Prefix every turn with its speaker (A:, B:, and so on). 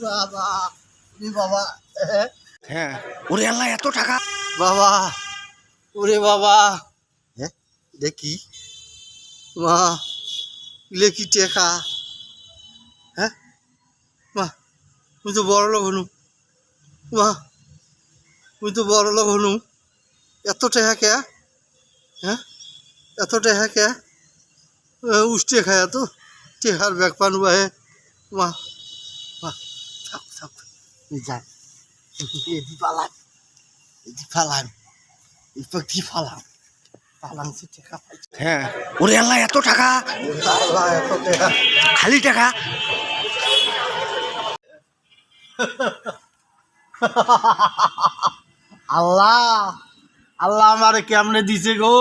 A: বাবা বাবা
B: হ্যাঁ ওরে আল্লাহ এত টাকা
A: বাবা ওরে বাবা হ্যাঁ দেখি মা লেখি টেকা হ্যাঁ মা তুই তো বড় লোক হনু মা তুই তো বড় লোক হনু এত টেকা কে হ্যাঁ এত টেকা কে উষ্টে খায় তো টেকার ব্যাগ পানু বাহে মা মা থাক থাক যাই এদি পালাম এদি ফালাম এদি ফালাম ফালাম সে টেকা পাইছে
B: হ্যাঁ ওরে আল্লাহ এত টাকা
A: আল্লাহ এত টেকা
B: খালি টাকা
A: আল্লাহ আল্লাহ আমারে কেমনে দিছে গো।